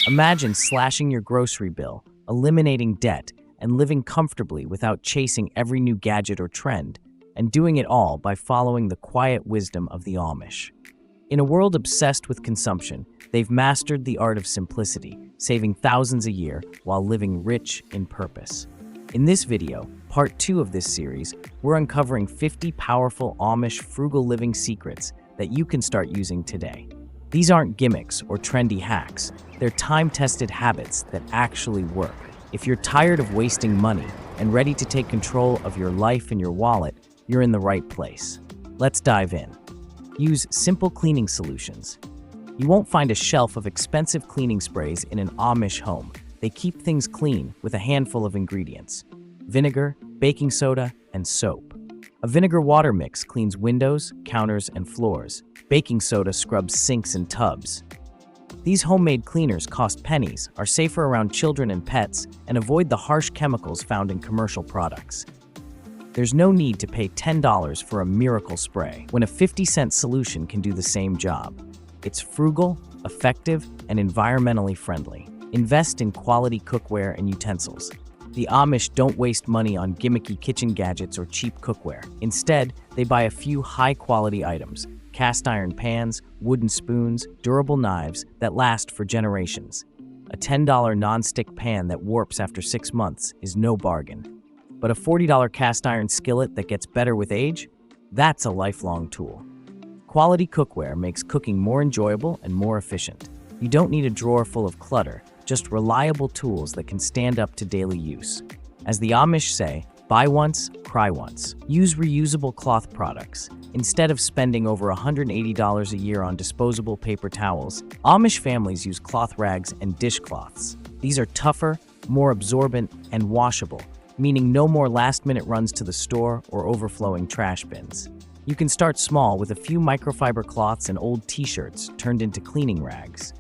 Imagine slashing your grocery bill, eliminating debt, and living comfortably without chasing every new gadget or trend, and doing it all by following the quiet wisdom of the Amish. In a world obsessed with consumption, they've mastered the art of simplicity, saving thousands a year while living rich in purpose. In this video, part 2 of this series, we're uncovering 50 powerful Amish frugal living secrets that you can start using today. These aren't gimmicks or trendy hacks, they're time-tested habits that actually work. If you're tired of wasting money and ready to take control of your life and your wallet, you're in the right place. Let's dive in. Use simple cleaning solutions. You won't find a shelf of expensive cleaning sprays in an Amish home. They keep things clean with a handful of ingredients: vinegar, baking soda, and soap. A vinegar water mix cleans windows, counters, and floors. Baking soda scrubs sinks and tubs. These homemade cleaners cost pennies, are safer around children and pets, and avoid the harsh chemicals found in commercial products. There's no need to pay $10 for a miracle spray when a 50-cent solution can do the same job. It's frugal, effective, and environmentally friendly. Invest in quality cookware and utensils. The Amish don't waste money on gimmicky kitchen gadgets or cheap cookware. Instead, they buy a few high-quality items: cast iron pans, wooden spoons, durable knives that last for generations. A $10 non-stick pan that warps after 6 months is no bargain. But a $40 cast iron skillet that gets better with age? That's a lifelong tool. Quality cookware makes cooking more enjoyable and more efficient. You don't need a drawer full of clutter, just reliable tools that can stand up to daily use. As the Amish say, buy once, cry once. Use reusable cloth products. Instead of spending over $180 a year on disposable paper towels, Amish families use cloth rags and dishcloths. These are tougher, more absorbent, and washable, meaning no more last-minute runs to the store or overflowing trash bins. You can start small with a few microfiber cloths and old t-shirts turned into cleaning rags.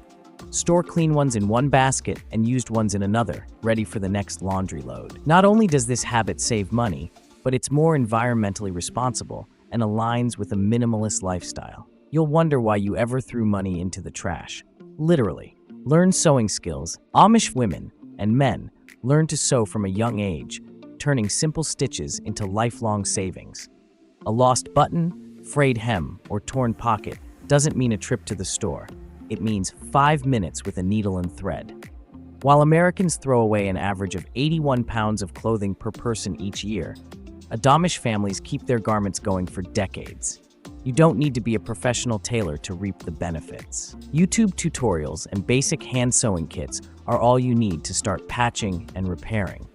Store clean ones in one basket and used ones in another, ready for the next laundry load. Not only does this habit save money, but it's more environmentally responsible and aligns with a minimalist lifestyle. You'll wonder why you ever threw money into the trash. Literally. Learn sewing skills. Amish women and men learn to sew from a young age, turning simple stitches into lifelong savings. A lost button, frayed hem, or torn pocket doesn't mean a trip to the store. It means 5 minutes with a needle and thread. While Americans throw away an average of 81 pounds of clothing per person each year, Amish families keep their garments going for decades. You don't need to be a professional tailor to reap the benefits. YouTube tutorials and basic hand sewing kits are all you need to start patching and repairing.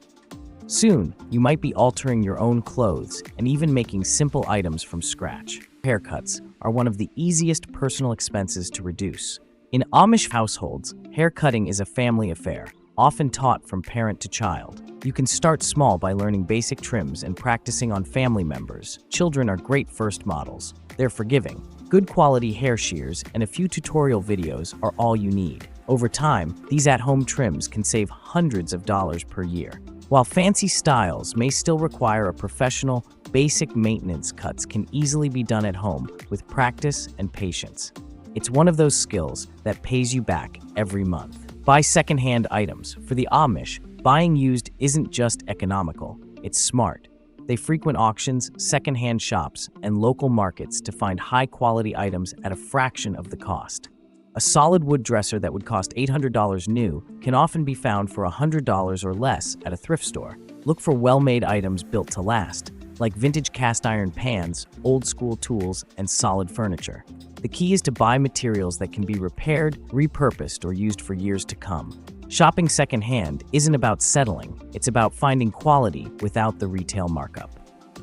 Soon, you might be altering your own clothes and even making simple items from scratch. Haircuts are one of the easiest personal expenses to reduce. In Amish households, haircutting is a family affair, often taught from parent to child. You can start small by learning basic trims and practicing on family members. Children are great first models. They're forgiving. Good quality hair shears and a few tutorial videos are all you need. Over time, these at-home trims can save hundreds of dollars per year. While fancy styles may still require a professional, basic maintenance cuts can easily be done at home with practice and patience. It's one of those skills that pays you back every month. Buy secondhand items. For the Amish, buying used isn't just economical, it's smart. They frequent auctions, secondhand shops, and local markets to find high-quality items at a fraction of the cost. A solid wood dresser that would cost $800 new can often be found for $100 or less at a thrift store. Look for well-made items built to last, like vintage cast iron pans, old-school tools, and solid furniture. The key is to buy materials that can be repaired, repurposed, or used for years to come. Shopping secondhand isn't about settling, it's about finding quality without the retail markup.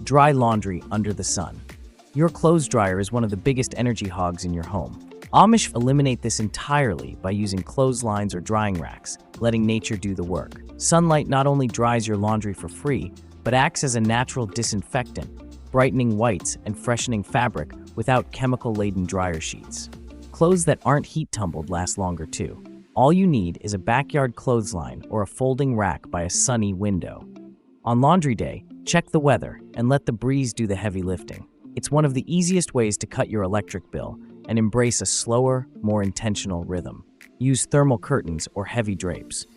Dry laundry under the sun. Your clothes dryer is one of the biggest energy hogs in your home. Amish eliminate this entirely by using clotheslines or drying racks, letting nature do the work. Sunlight not only dries your laundry for free, but acts as a natural disinfectant, brightening whites and freshening fabric without chemical-laden dryer sheets. Clothes that aren't heat-tumbled last longer too. All you need is a backyard clothesline or a folding rack by a sunny window. On laundry day, check the weather and let the breeze do the heavy lifting. It's one of the easiest ways to cut your electric bill and embrace a slower, more intentional rhythm. Use thermal curtains or heavy drapes.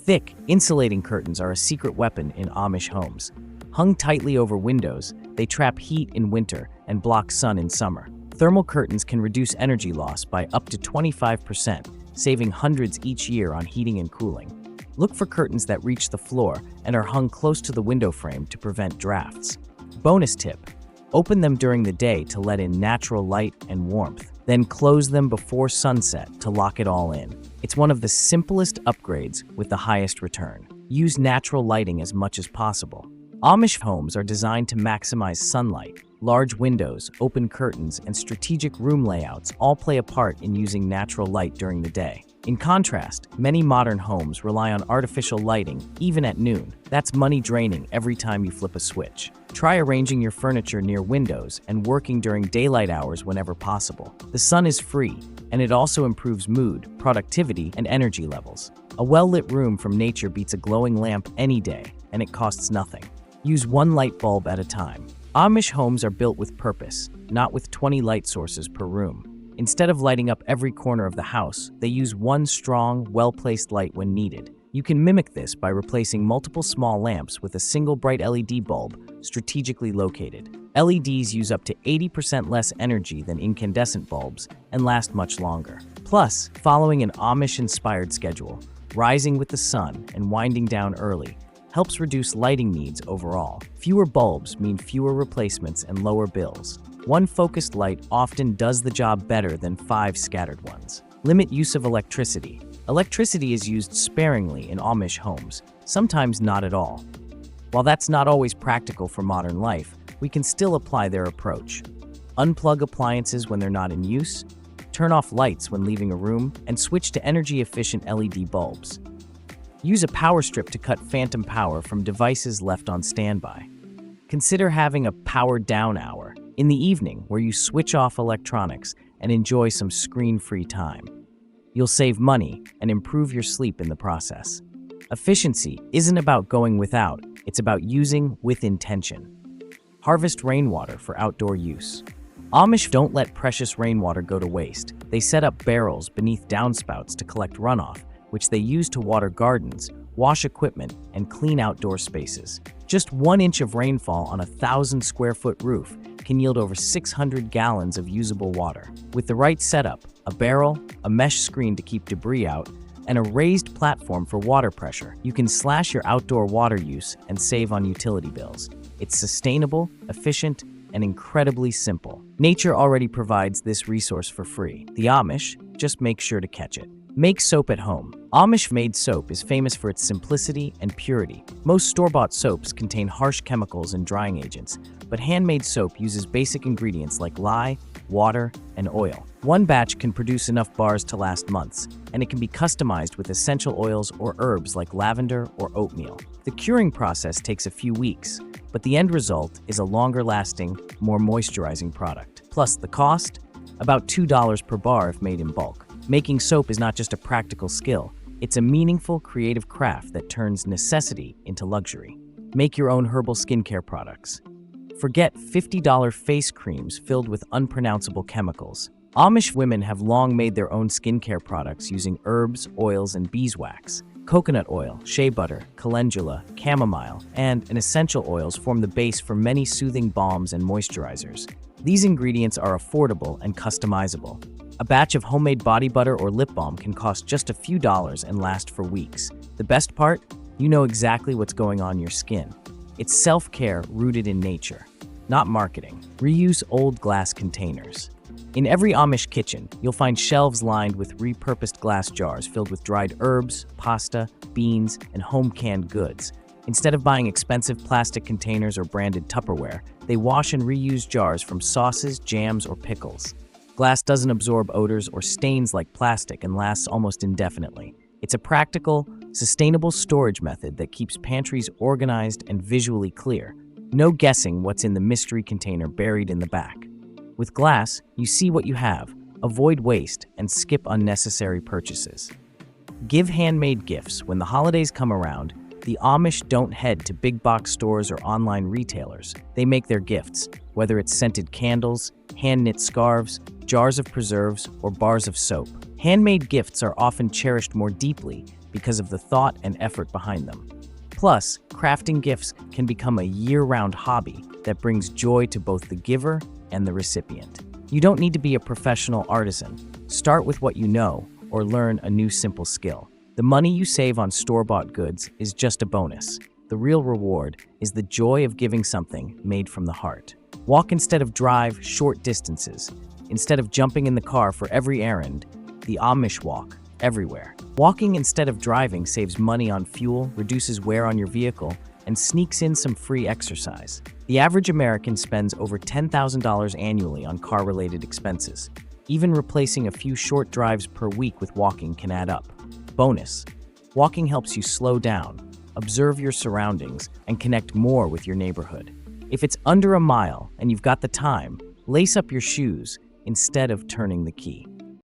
Thick, insulating curtains are a secret weapon in Amish homes. Hung tightly over windows, they trap heat in winter and block sun in summer. Thermal curtains can reduce energy loss by up to 25%, saving hundreds each year on heating and cooling. Look for curtains that reach the floor and are hung close to the window frame to prevent drafts. Bonus tip: open them during the day to let in natural light and warmth, then close them before sunset to lock it all in. It's one of the simplest upgrades with the highest return. Use natural lighting as much as possible. Amish homes are designed to maximize sunlight. Large windows, open curtains, and strategic room layouts all play a part in using natural light during the day. In contrast, many modern homes rely on artificial lighting, even at noon. That's money draining every time you flip a switch. Try arranging your furniture near windows and working during daylight hours whenever possible. The sun is free, and it also improves mood, productivity, and energy levels. A well-lit room from nature beats a glowing lamp any day, and it costs nothing. Use one light bulb at a time. Amish homes are built with purpose, not with 20 light sources per room. Instead of lighting up every corner of the house, they use one strong, well-placed light when needed. You can mimic this by replacing multiple small lamps with a single bright LED bulb strategically located. LEDs use up to 80% less energy than incandescent bulbs and last much longer. Plus, following an Amish-inspired schedule, rising with the sun and winding down early, helps reduce lighting needs overall. Fewer bulbs mean fewer replacements and lower bills. One focused light often does the job better than 5 scattered ones. Limit use of electricity. Electricity is used sparingly in Amish homes, sometimes not at all. While that's not always practical for modern life, we can still apply their approach. Unplug appliances when they're not in use, turn off lights when leaving a room, and switch to energy-efficient LED bulbs. Use a power strip to cut phantom power from devices left on standby. Consider having a power-down hour in the evening where you switch off electronics and enjoy some screen-free time. You'll save money and improve your sleep in the process. Efficiency isn't about going without, it's about using with intention. Harvest rainwater for outdoor use. Amish don't let precious rainwater go to waste. They set up barrels beneath downspouts to collect runoff, which they use to water gardens, wash equipment, and clean outdoor spaces. Just 1 inch of rainfall on a 1,000-square-foot roof can yield over 600 gallons of usable water. With the right setup, a barrel, a mesh screen to keep debris out, and a raised platform for water pressure, you can slash your outdoor water use and save on utility bills. It's sustainable, efficient, and incredibly simple. Nature already provides this resource for free. The Amish just make sure to catch it. Make soap at home. Amish-made soap is famous for its simplicity and purity. Most store-bought soaps contain harsh chemicals and drying agents, but handmade soap uses basic ingredients like lye, water, and oil. One batch can produce enough bars to last months, and it can be customized with essential oils or herbs like lavender or oatmeal. The curing process takes a few weeks, but the end result is a longer-lasting, more moisturizing product. Plus, the cost? About $2 per bar if made in bulk. Making soap is not just a practical skill, it's a meaningful, creative craft that turns necessity into luxury. Make your own herbal skincare products. Forget $50 face creams filled with unpronounceable chemicals. Amish women have long made their own skincare products using herbs, oils, and beeswax. Coconut oil, shea butter, calendula, chamomile, and essential oils form the base for many soothing balms and moisturizers. These ingredients are affordable and customizable. A batch of homemade body butter or lip balm can cost just a few dollars and last for weeks. The best part? You know exactly what's going on your skin. It's self-care rooted in nature, not marketing. Reuse old glass containers. In every Amish kitchen, you'll find shelves lined with repurposed glass jars filled with dried herbs, pasta, beans, and home-canned goods. Instead of buying expensive plastic containers or branded Tupperware, they wash and reuse jars from sauces, jams, or pickles. Glass doesn't absorb odors or stains like plastic and lasts almost indefinitely. It's a practical, sustainable storage method that keeps pantries organized and visually clear. No guessing what's in the mystery container buried in the back. With glass, you see what you have, avoid waste, and skip unnecessary purchases. Give handmade gifts. When the holidays come around, the Amish don't head to big box stores or online retailers. They make their gifts, whether it's scented candles, hand-knit scarves, jars of preserves, or bars of soap. Handmade gifts are often cherished more deeply because of the thought and effort behind them. Plus, crafting gifts can become a year-round hobby that brings joy to both the giver and the recipient. You don't need to be a professional artisan. Start with what you know or learn a new simple skill. The money you save on store-bought goods is just a bonus. The real reward is the joy of giving something made from the heart. Walk instead of drive short distances. Instead of jumping in the car for every errand, the Amish walk everywhere. Walking instead of driving saves money on fuel, reduces wear on your vehicle, and sneaks in some free exercise. The average American spends over $10,000 annually on car-related expenses. Even replacing a few short drives per week with walking can add up. Bonus: walking helps you slow down, observe your surroundings, and connect more with your neighborhood. If it's under a mile and you've got the time, lace up your shoes instead of turning the key.